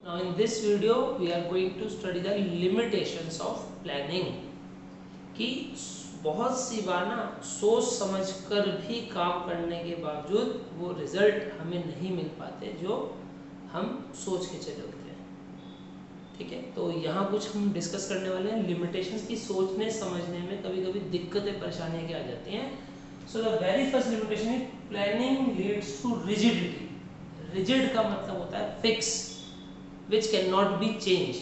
Now in this video we are going to study the limitations of planning कि बहुत सी बार ना सोच समझ कर भी काम करने के बावजूद वो रिजल्ट हमें नहीं मिल पाते जो हम सोच के चले होते हैं। ठीक है, तो यहाँ कुछ हम डिस्कस करने वाले हैं लिमिटेशंस की। सोचने समझने में कभी कभी दिक्कतें परेशानियाँ क्या आ जाती हैं। So the very first limitation is planning leads to rigidity. Rigid का मतलब होता है fix, which can not be change.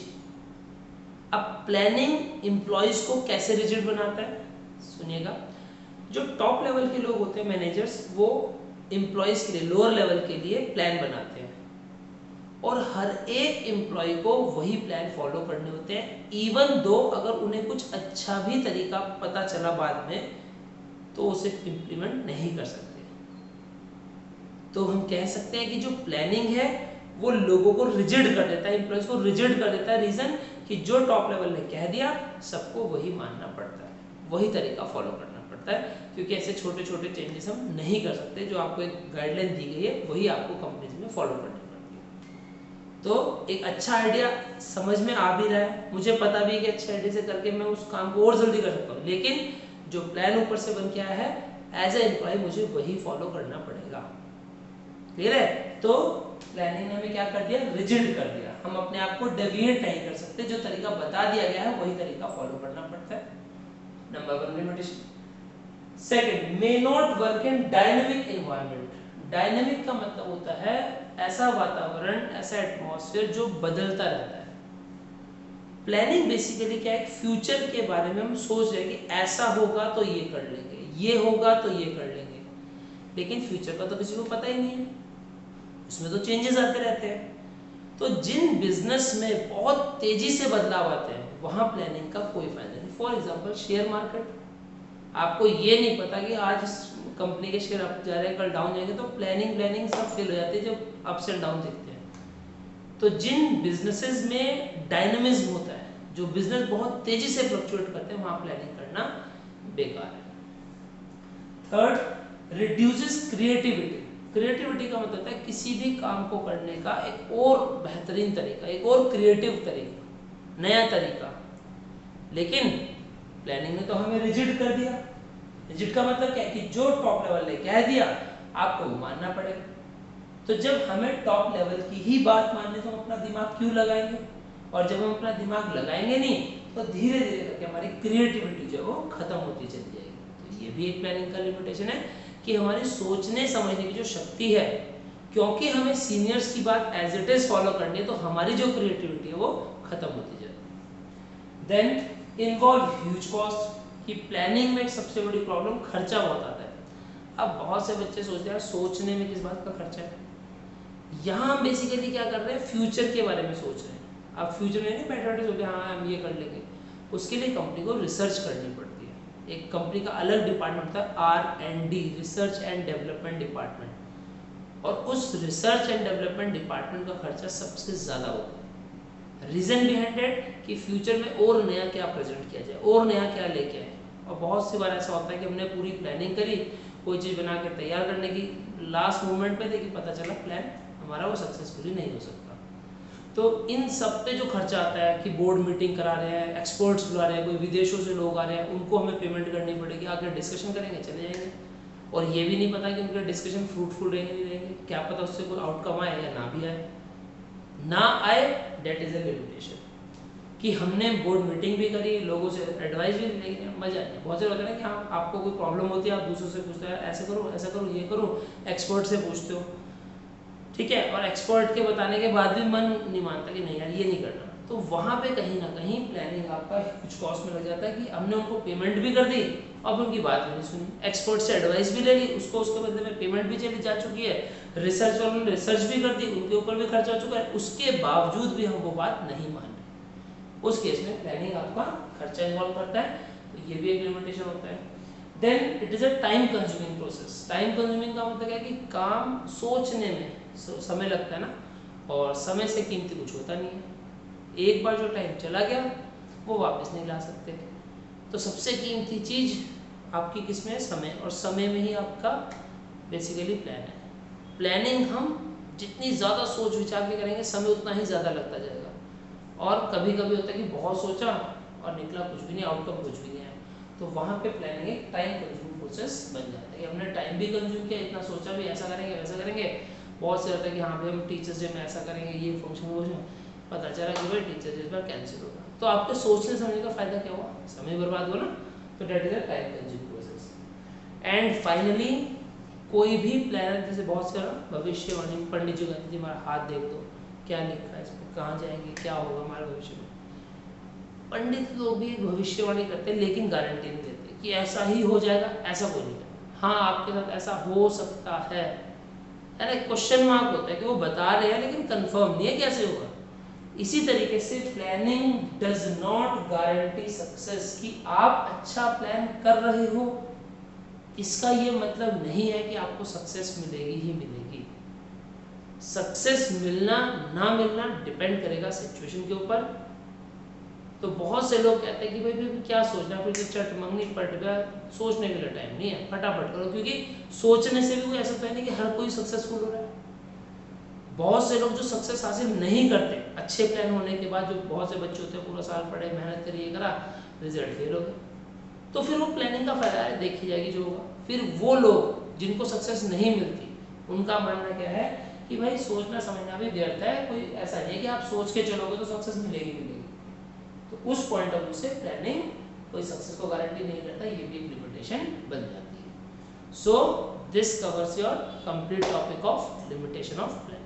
अब प्लानिंग एम्प्लॉयज को कैसे रिजिड बनाता है, सुनिएगा। जो टॉप लेवल के लोग होते हैं, मैनेजर्स, वो एम्प्लॉयज के लिए, लोअर लेवल के लिए प्लान बनाते हैं और हर एक एम्प्लॉय को वही प्लान फॉलो करने होते हैं, इवन दो अगर उन्हें कुछ अच्छा भी तरीका पता चला बाद में तो उसे इम्प्लीमेंट नहीं कर सकते। तो हम कह सकते हैं कि जो प्लानिंग है वो लोगों को रिजिड कर देता है, एम्प्लॉयज को रिजिड कर देता है। रीजन कि जो टॉप लेवल ने कह दिया सबको वही मानना पड़ता है, वही तरीका फॉलो करना पड़ता है, क्योंकि ऐसे छोटे छोटे चेंजेस हम नहीं कर सकते। जो आपको एक गाइडलाइन दी गई है वही आपको कंपनीज में फॉलो करनी पड़ती है। तो एक अच्छा आइडिया समझ में आ भी रहा है, मुझे पता भी है कि अच्छे आइडिया से करके मैं उस काम को और जल्दी कर सकता हूँ, लेकिन जो प्लान ऊपर से बन के आया है एज ए एम्प्लॉय मुझे वही फॉलो करना पड़ेगा। क्लियर है? तो प्लानिंग ने हमें क्या कर दिया, रिजिड कर दिया। हम अपने आप को डेविएट नहीं कर सकते, जो तरीका बता दिया गया है वही तरीका फॉलो करना पड़ता है। Number 1 limitation. Second, may not work in dynamic environment. Dynamic का मतलब होता है ऐसा वातावरण, ऐसा एटमॉस्फेयर जो बदलता रहता है। प्लानिंग बेसिकली क्या है, फ्यूचर के बारे में हम सोच रहे हैं कि ऐसा होगा तो ये कर लेंगे, ये होगा तो ये कर लेंगे, लेकिन फ्यूचर का तो किसी को पता ही नहीं है, उसमें तो चेंजेस आते रहते हैं। तो जिन बिजनेस में बहुत तेजी से बदलाव आते हैं वहां प्लानिंग का कोई फायदा नहीं। फॉर एग्जांपल शेयर मार्केट, आपको ये नहीं पता कि आज इस कंपनी के शेयर अप जा रहे हैं, कल डाउन जाएंगे, तो प्लानिंग सब फेल हो जाती है जब अप्स एंड डाउन दिखते हैं। तो जिन बिजनेसेस में डायनामिज्म होता है, जो बिजनेस बहुत तेजी से फ्लक्चुएट करते हैं, वहां प्लानिंग करना बेकार है। Third, reduces creativity. क्रिएटिविटी का मतलब है किसी भी काम को करने का एक और बेहतरीन तरीका, एक और क्रिएटिव तरीका, नया तरीका। लेकिन प्लानिंग ने तो हमें रिजिड कर दिया। रिजिड का मतलब क्या है कि जो टॉप लेवल ने कह दिया आपको वो मानना पड़ेगा। तो जब हमें टॉप लेवल की ही बात मानने तो हम अपना दिमाग क्यों लगाएंगे, और जब हम अपना दिमाग लगाएंगे नहीं तो धीरे धीरे करके हमारी क्रिएटिविटी जो है वो खत्म होती चली जाएगी। तो ये भी एक प्लानिंग का लिमिटेशन है कि हमारी सोचने समझने की जो शक्ति है, क्योंकि हमें सीनियर्स की बात एज इट इज फॉलो करनी है, तो हमारी जो क्रिएटिविटी है वो खत्म होती जाती है। देन इन्वॉल्व ह्यूज कॉस्ट, कि प्लानिंग में एक सबसे बड़ी प्रॉब्लम खर्चा बहुत आता है। अब बहुत से बच्चे सोचते हैं सोचने में किस बात का खर्चा है। यहाँ हम बेसिकली क्या कर रहे हैं, फ्यूचर के बारे में सोच रहे हैं। अब फ्यूचर में नहीं बैठे बैठे सोचते हाँ हम ये कर लेंगे, उसके लिए कंपनी को रिसर्च करनी पड़ती है। एक कंपनी का अलग डिपार्टमेंट होता है R&D, research and development department, और उस रिसर्च एंड डेवलपमेंट डिपार्टमेंट का खर्चा सबसे ज़्यादा होता है। रीज़न बिहाइंड इट कि फ्यूचर में और नया क्या प्रेजेंट किया जाए, और नया क्या लेके आए। और बहुत सी बार ऐसा होता है कि हमने पूरी प्लानिंग करी, कोई चीज़ बना के तैयार करने की, लास्ट मोमेंट पे देखिए पता चला प्लान हमारा वो सक्सेसफुली नहीं हो सकता। तो इन सब पे जो खर्चा आता है कि बोर्ड मीटिंग करा रहे हैं, एक्सपर्ट्स बुला रहे हैं, कोई विदेशों से लोग आ रहे हैं, उनको हमें पेमेंट करनी पड़ेगी, आकर डिस्कशन करेंगे चले जाएंगे, और ये भी नहीं पता कि उनके डिस्कशन फ्रूटफुल रहेंगे नहीं रहेंगे, क्या पता उससे कोई आउटकम आए या ना भी आए। ना आए डेट इज़ ए लिमिटेशन, कि हमने बोर्ड मीटिंग भी करी, लोगों से एडवाइस भी ली, लेकिन मजा नहीं। बहुत से होता है ना कि हाँ आपको कोई प्रॉब्लम होती है, आप दूसरों से पूछते हैं ऐसे करो ऐसा करो ये करो, एक्सपर्ट से पूछते हो, ठीक है, और एक्सपर्ट के बताने के बाद भी मन नहीं मानता कि नहीं यार ये नहीं करना। तो वहाँ पे कहीं ना कहीं प्लानिंग आपका कुछ कॉस्ट में लग जाता है कि हमने उनको पेमेंट भी कर दी, अब उनकी बात भी नहीं सुनी, एक्सपर्ट से एडवाइस भी ले ली, उसको उसके बदले में पेमेंट भी चली जा चुकी है, रिसर्च वालों ने रिसर्च भी कर दी, उनके ऊपर भी खर्चा हो चुका है, उसके बावजूद भी हम वो बात नहीं मान रहे। उस केस में प्लानिंग आपका खर्चा इन्वॉल्व करता है, तो ये भी एक लिमिटेशन होता है। Then it is a time consuming process. Time consuming का मतलब है कि काम सोचने में समय लगता है ना, और समय से कीमती कुछ होता नहीं है। एक बार जो टाइम चला गया वो वापस नहीं ला सकते। तो सबसे कीमती चीज़ आपकी किसमें है, समय, और समय में ही आपका बेसिकली प्लान है। प्लानिंग हम जितनी ज़्यादा सोच विचार के करेंगे समय उतना ही ज़्यादा लगता जाएगा। और कभी कभी होता है कि बहुत सोचा और निकला कुछ भी नहीं, आउटकम कुछ भी नहीं आया, तो वहाँ पे प्लानिंग एक टाइम कंज्यूम प्रोसेस बन जाता है कि हमने टाइम भी कंज्यूम किया, इतना सोचा भी ऐसा करेंगे वैसा करेंगे। बहुत से होता है कि हाँ भाई हम टीचर्स डे में ऐसा करेंगे, ये फंक्शन वो पता चला कि भाई टीचर्स डे पर कैंसिल होगा, तो आपके सोचने समझने का फायदा क्या हुआ, समय बर्बाद हुआ ना। तो that is a time consume process. And finally कोई भी प्लानर, जैसे बहुत सारा भविष्यवाणी पंडित जी कहते थे हमारा हाथ देख दो क्या लिखा है इसमें, कहाँ जाएंगे, क्या होगा हमारे भविष्य में। पंडित लोग भी भविष्यवाणी करते हैं लेकिन गारंटी नहीं देते कि ऐसा ही हो जाएगा, ऐसा कोई नहीं है। हाँ आपके साथ ऐसा हो सकता है ना, क्वेश्चन मार्क होता है कि वो बता रहे हैं लेकिन कंफर्म नहीं है कैसे होगा। इसी तरीके से planning does not guarantee success, कि आप अच्छा प्लान कर रहे हो इसका ये मतलब नहीं है कि आपको सक्सेस मिलेगी ही मिलेगी। सक्सेस मिलना ना मिलना डिपेंड करेगा सिचुएशन के ऊपर। तो बहुत से लोग कहते हैं कि भाई क्या सोचना, फिर तो चट मंगनी पट गया, सोचने के लिए टाइम नहीं है, फटाफट करो, क्योंकि सोचने से भी कोई ऐसा तो है नहीं कि हर कोई सक्सेसफुल हो रहा है। बहुत से लोग जो सक्सेस हासिल नहीं करते अच्छे प्लान होने के बाद, जो बहुत से बच्चे होते हैं पूरा साल पढ़े मेहनत करिए करा, रिजल्ट फेल हो गया, तो फिर वो प्लानिंग का फायदा है, देखी जाएगी जो होगा। फिर वो लोग जिनको सक्सेस नहीं मिलती उनका मानना क्या है कि भाई सोचना समझना भी व्यर्थ है, कोई ऐसा नहीं है कि आप सोच के चलोगे तो सक्सेस मिलेगी मिलेगी। तो उस पॉइंट ऑफ व्यू से प्लानिंग कोई सक्सेस को गारंटी नहीं करता, ये भी एक लिमिटेशन बन जाती है। So this covers your complete topic of limitation of planning.